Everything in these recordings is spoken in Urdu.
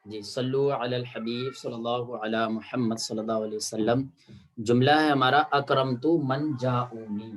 جی صلو علی الحبیب صلی اللہ علی محمد صلی اللہ علیہ وسلم. جملہ ہے ہمارا اکرمت من جاؤنی.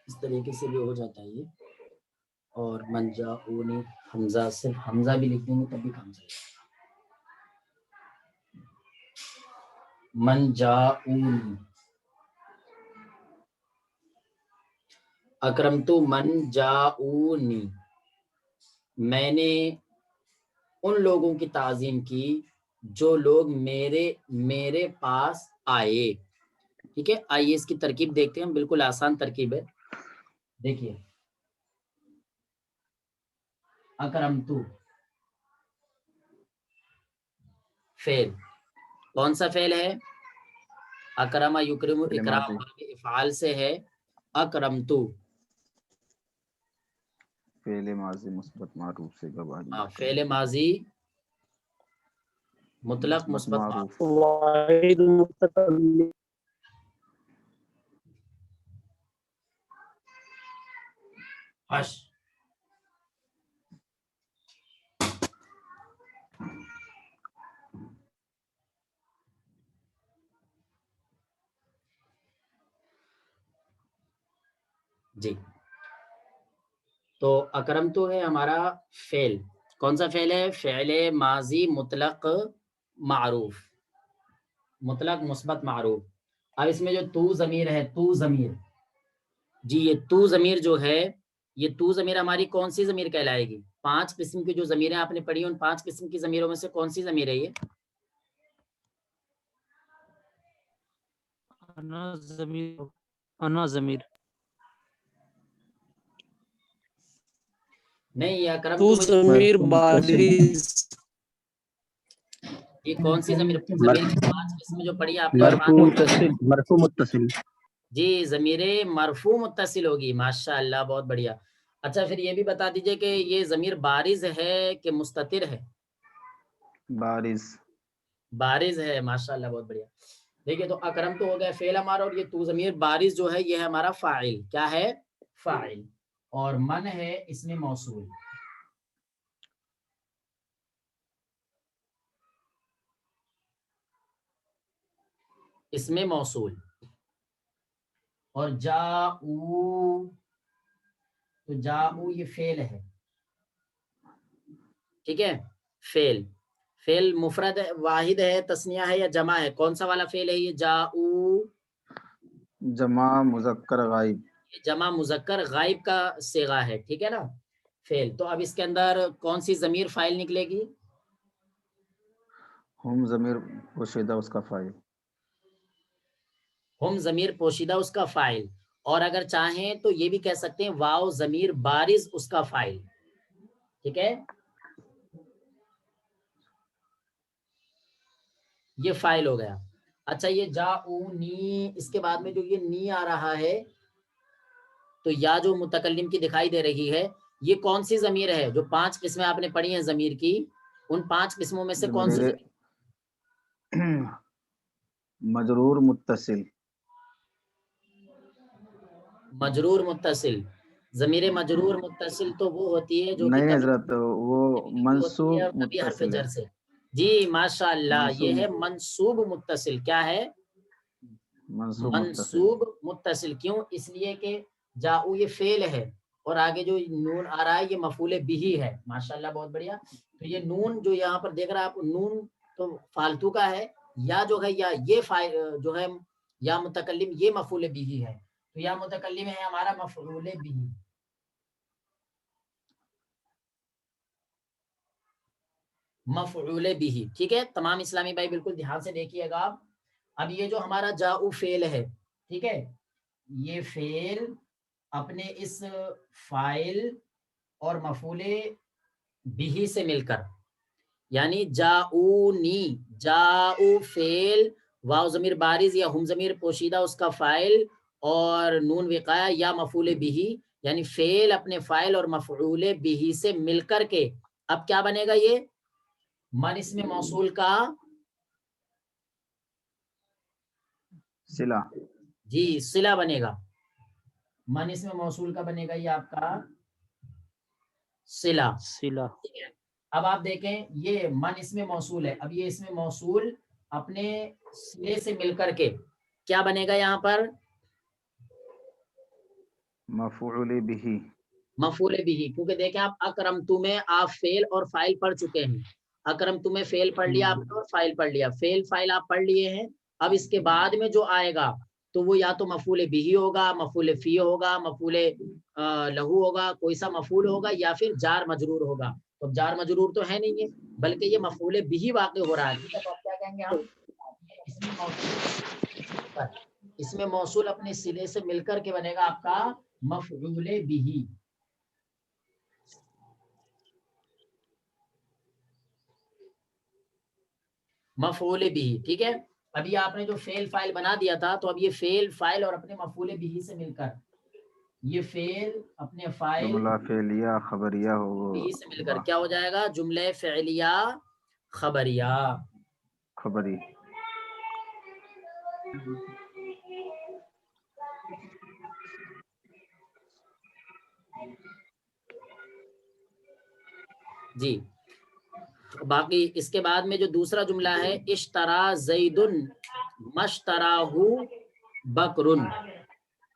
اس طریقے سے بھی ہو جاتا ہے یہ. اور من جاؤنی حمزہ صرف حمزہ بھی لکھ دیں گے تب بھی کام چلے گا. من جاؤنی اکرمت من جاؤنی، میں نے ان لوگوں کی تعظیم کی جو لوگ میرے پاس آئے. ٹھیک ہے، آئیے اس کی ترکیب دیکھتے ہیں. بالکل آسان ترکیب ہے. دیکھیے اکرمت فعل، کون سا فعل ہے؟ اکرم یکرم اکرام افعال سے ہے. اکرمت فعل ماضی مثبت معروف سے فعل ماضی مطلق مثبت معروف. واحد متکلم حش جی. تو اکرم تو ہے ہمارا فعل. کون سا فعل ہے؟ فعل ماضی مطلق معروف، مطلق مثبت معروف. اب اس میں جو تو ضمیر ہے، تو ضمیر، جی یہ تو ضمیر جو ہے، یہ تو ضمیر ہماری کون سی ضمیر کہلائے گی؟ 5 قسم کی جو ضمیریں آپ نے پڑھی ان 5 قسم کی ضمیروں میں سے کون سی ضمیر ہے یہ؟ انا ضمیر نہیں، یہ اکرم تو ضمیر بارز، یہ کون سی ضمیر کی 5 قسم جو پڑھی آپ نے؟ مرفوع متصل. جی ضمیر مرفوع متصل ہوگی. ماشاء اللہ، بہت بڑھیا. اچھا پھر یہ بھی بتا دیجئے کہ یہ ضمیر بارز ہے کہ مستتر ہے؟ بارز ہے. ماشاء اللہ، بہت بڑھیا. دیکھیے تو اکرم تو ہو گیا فعل ہمارا، اور یہ تو ضمیر بارز جو ہے یہ ہے ہمارا فاعل. کیا ہے؟ فاعل. اور من ہے اس میں موصول. اس میں موصول. اور جاؤ، تو جاؤ یہ فعل ہے. ٹھیک ہے، فعل. فعل مفرد واحد ہے، تثنیہ ہے یا جمع ہے؟ کون سا والا فعل ہے یہ جاؤ؟ جمع مذکر غائب. جمع مذکر غائب کا صیغہ ہے. ٹھیک ہے نا، فعل. تو اب اس کے اندر کون سی ضمیر فاعل نکلے گی؟ ہم ضمیر پوشیدہ اس کا فاعل. ہم ضمیر پوشیدہ اس کا فاعل. اور اگر چاہیں تو یہ بھی کہہ سکتے ہیں واو ضمیر بارز اس کا فاعل. ٹھیک ہے، یہ فاعل ہو گیا. اچھا یہ جاؤنی، اس کے بعد میں جو یہ نی آ رہا ہے، تو یا جو متکلم کی دکھائی دے رہی ہے، یہ کون سی ضمیر ہے؟ جو 5 قسمیں آپ نے پڑھی ہیں ضمیر کی، ان 5 قسموں میں سے کون سی ضمیر؟ مجرور متصل. مجرور متصل. ضمیر مجرور متصل تو وہ ہوتی ہے جو کہ نہیں کبھی حضرت، وہ ہوتی ہے اور منصوب کبھی حرف متصل ہے. جر سے. جی ماشاء اللہ، یہ ہے منصوب متصل. کیا ہے؟ منصوب متصل. منصوب متصل. کیوں؟ اس لیے کہ جاؤ یہ فعل ہے، اور آگے جو نون آ رہا ہے یہ مفعول بھی ہے. ماشاءاللہ، بہت بڑھیا. تو یہ نون جو یہاں پر دیکھ رہا ہے آپ، نون تو فالتو کا ہے. یا جو ہے یا یہ جو ہے یا متکلم یہ مفعول بھی ہے. تو یا متکلم ہے ہمارا مفعول بھی. مفعول بھی. ٹھیک ہے، تمام اسلامی بھائی بالکل دھیان سے دیکھیے گا آپ. اب یہ جو ہمارا جاؤ فعل ہے، ٹھیک ہے، یہ فعل اپنے اس فاعل اور مفعول بھی سے مل کر یعنی جاؤنی، جاؤ فعل، واو ضمیر بارز یا ہم ضمیر پوشیدہ اس کا فاعل، اور نون وقایا یا مفعول بہی، یعنی فعل اپنے فاعل اور مفعول بہی سے مل کر کے اب کیا بنے گا؟ یہ من اسم موصول کا صلہ، جی صلہ بنے گا. من اسم موصول کا بنے گا یہ آپ کا صلہ. صلہ. اب آپ دیکھیں یہ من اسم موصول ہے، اب یہ اسم موصول اپنے صلے سے مل کر کے کیا بنے گا یہاں پر؟ مفعول بہ، مفعول بہ. کیونکہ دیکھیں آپ اکرمتو میں آپ فعل اور فاعل پڑھ چکے ہیں. اکرمتو میں فعل پڑھ لیا آپ نے اور فاعل پڑھ لیا. فعل فاعل آپ پڑھ لیے ہیں. اب اس کے بعد میں جو آئے گا تو وہ یا تو مفعول بہ ہوگا، مفعول فی ہوگا، مفعول لہو ہوگا، کوئی سا مفعول ہوگا، یا پھر جار مجرور ہوگا. تو جار مجرور تو ہے نہیں ہے، بلکہ یہ مفعول بہ واقع ہو رہا ہے. ٹھیک ہے، تو اب کیا کہیں گے ہم؟ اس میں موصول اپنے صلے سے مل کر کے بنے گا آپ کا مفعول بہ. مفعول بہ. ٹھیک ہے، ابھی آپ نے جو فعل فاعل بنا دیا تھا، تو اب یہ فعل فاعل اور اپنے مفعول بہ سے مل کر، یہ فعل اپنے فاعل جملہ فعلیہ خبریہ بہ سے مل کر ہوگا، کیا ہو جائے گا؟ جملہ فعلیہ خبریہ. خبری. جی، باقی اس کے بعد میں جو دوسرا جملہ ہے، اشترا زید مشتراہ بکر.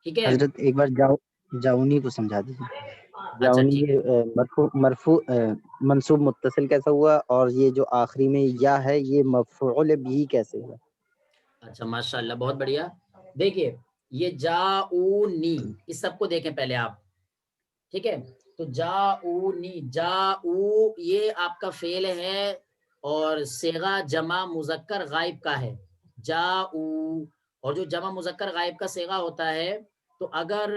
ٹھیک ہے، حضرت ایک بار جاؤنی کو سمجھا دیجیے. اچھا جاؤنی ٹھیک ہے. یہ مرفوع منصوب متصل کیسا ہوا، اور یہ جو آخری میں یا ہے یہ مفعول بھی کیسے ہوا؟ اچھا ماشاء اللہ، بہت بڑھیا. دیکھیے یہ جاؤنی، اس سب کو دیکھیں پہلے آپ. ٹھیک ہے، تو جاؤنی، جاؤ یہ آپ کا فعل ہے اور صیغہ جمع مذکر غائب کا ہے، جاؤ. اور جو جمع مذکر غائب کا صیغہ ہوتا ہے تو اگر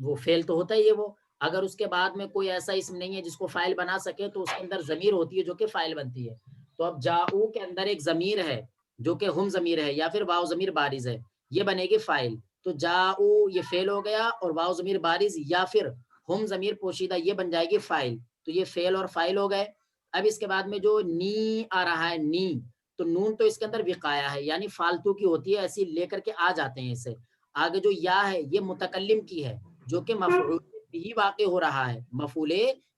وہ فعل تو ہوتا ہی ہے، وہ اگر اس کے بعد میں کوئی ایسا اسم نہیں ہے جس کو فاعل بنا سکے تو اس کے اندر ضمیر ہوتی ہے جو کہ فاعل بنتی ہے. تو اب جاؤ کے اندر ایک ضمیر ہے جو کہ ہم ضمیر ہے یا پھر واو ضمیر بارز ہے، یہ بنے گی فاعل. تو جاؤ یہ فعل ہو گیا اور واو ضمیر بارز یا پھر ہم ضمیر پوشیدہ یہ بن جائے گی فاعل. تو یہ فعل اور فاعل ہو گئے. اب اس کے بعد میں جو نی آ رہا ہے، نی، تو نون تو اس کے اندر وقایا ہے یعنی فالتو کی ہوتی ہے، ایسی لے کر کے آ جاتے ہیں اسے. آگے جو یا ہے یہ متکلم کی ہے جو کہ مفعول بھی واقع ہو رہا ہے، مفعول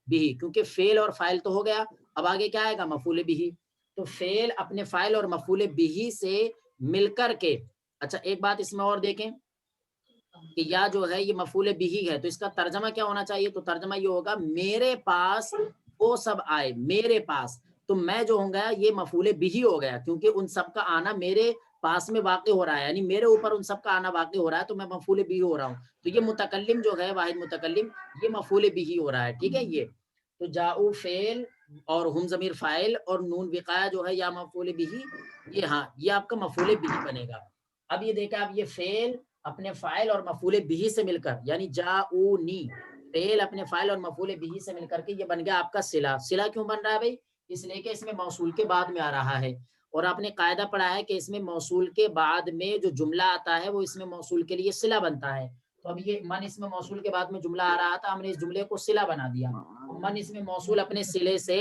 بھی، کیونکہ فعل اور فاعل تو ہو گیا. اب آگے کیا آئے گا؟ مفعول بھی. تو فعل اپنے فاعل اور مفعول بھی سے مل کر کے. اچھا ایک بات اس میں اور دیکھیں کہ یا جو ہے یہ مفعول بھی ہے، تو اس کا ترجمہ کیا ہونا چاہیے؟ تو ترجمہ یہ ہوگا میرے پاس وہ سب آئے، میرے پاس. تو میں جو ہوں گا یہ مفعول بھی ہو گیا کیونکہ ان سب کا آنا میرے پاس میں واقع ہو رہا ہے، یعنی میرے اوپر ان سب کا آنا واقع ہو رہا ہے، تو میں مفعول بھی ہو رہا ہوں. تو یہ متکلم جو ہے، واحد متکلم، یہ مفعول بھی ہو رہا ہے. ٹھیک ہے، یہ تو جاؤ فعل اور ہم ضمیر فاعل اور نون وقایا جو ہے یا مفعول بھی، یہ ہاں یہ آپ کا مفعول بھی بنے گا. اب یہ دیکھا آپ، یہ فعل اپنے فاعل اور مفعول بھی سے مل کر، یعنی جاؤنی، فعل اپنے فاعل اور مفعول بھی سے مل کر کے یہ بن گیا آپ کا صلہ. صلہ کیوں بن رہا ہے بھائی؟ اس لیے کہ اس میں موصول کے بعد میں آ رہا ہے، اور آپ نے قاعدہ پڑھا ہے کہ اس میں موصول کے بعد میں جو جملہ آتا ہے وہ اس میں موصول کے لیے صلہ بنتا ہے. تو اب یہ من اس میں موصول کے بعد میں جملہ آ رہا تھا، ہم نے اس جملے کو صلہ بنا دیا. من اس میں موصول اپنے صلے سے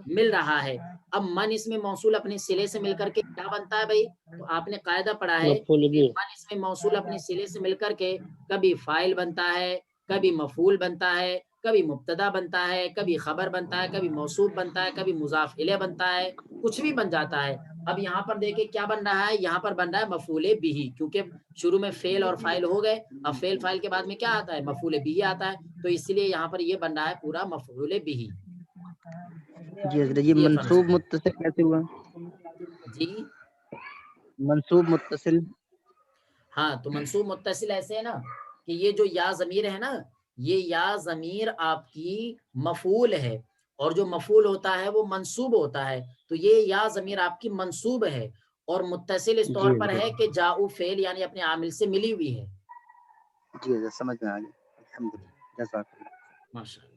مل رہا ہے. اب من اس میں موصول اپنے صلے سے مل کر کے کیا بنتا ہے بھائی؟ تو آپ نے قاعدہ پڑھا ہے مفعول کہ بھی. من اس میں موصول اپنے صلے سے مل کر کے کبھی فاعل بنتا ہے، کبھی مفعول بنتا ہے، کبھی مبتدا بنتا ہے، کبھی خبر بنتا ہے، کبھی موصوف بنتا ہے، کبھی مضاف الیہ بنتا ہے، کچھ بھی بن جاتا ہے. اب یہاں پر دیکھیں کیا بن رہا ہے، یہاں پر بن رہا ہے مفعول بھی، کیونکہ شروع میں فعل اور فاعل ہو گئے. اب فعل فاعل کے بعد میں کیا آتا ہے؟ مفعول بھی آتا ہے. تو اس لیے یہاں پر یہ بن رہا ہے پورا مفعول بھی. جی حضرت یہ یہ منصوب فرمائیں. متصل کیسے ہوا؟ جی منصوب متصل. ہاں، تو منصوب متصل ایسے ہے نا کہ یہ جو یا ضمیر ہے نا، یہ یا ضمیر آپ کی مفعول ہے، اور جو مفعول ہوتا ہے وہ منصوب ہوتا ہے. تو یہ یا ضمیر آپ کی منصوب ہے اور متصل اس طور جی پر حضرت، ہے کہ جاؤ فعل یعنی اپنے عامل سے ملی ہوئی ہے. جی حضرت سمجھ میں آ گیا. الحمدللہ، جزاک اللہ. ماشاء اللہ.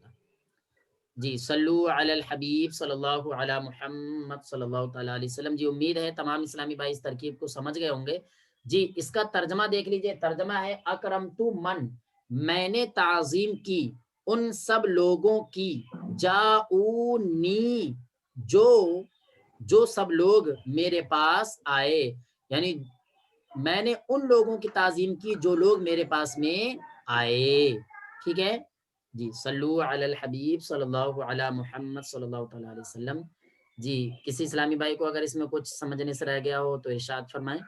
جی صلو علی الحبیب صلی اللہ علی محمد صلی اللہ تعالیٰ علیہ وسلم. جی امید ہے تمام اسلامی بھائی اس ترکیب کو سمجھ گئے ہوں گے. جی اس کا ترجمہ دیکھ لیجئے. ترجمہ ہے اکرمت من، میں نے تعظیم کی ان سب لوگوں کی، جاؤنی جو سب لوگ میرے پاس آئے، یعنی میں نے ان لوگوں کی تعظیم کی جو لوگ میرے پاس میں آئے. ٹھیک ہے جی. صلو علی الحبیب صلی اللہ علی محمد صلی اللہ تعالیٰ علیہ وسلم. جی کسی اسلامی بھائی کو اگر اس میں کچھ سمجھنے سے رہ گیا ہو تو ارشاد فرمائیں.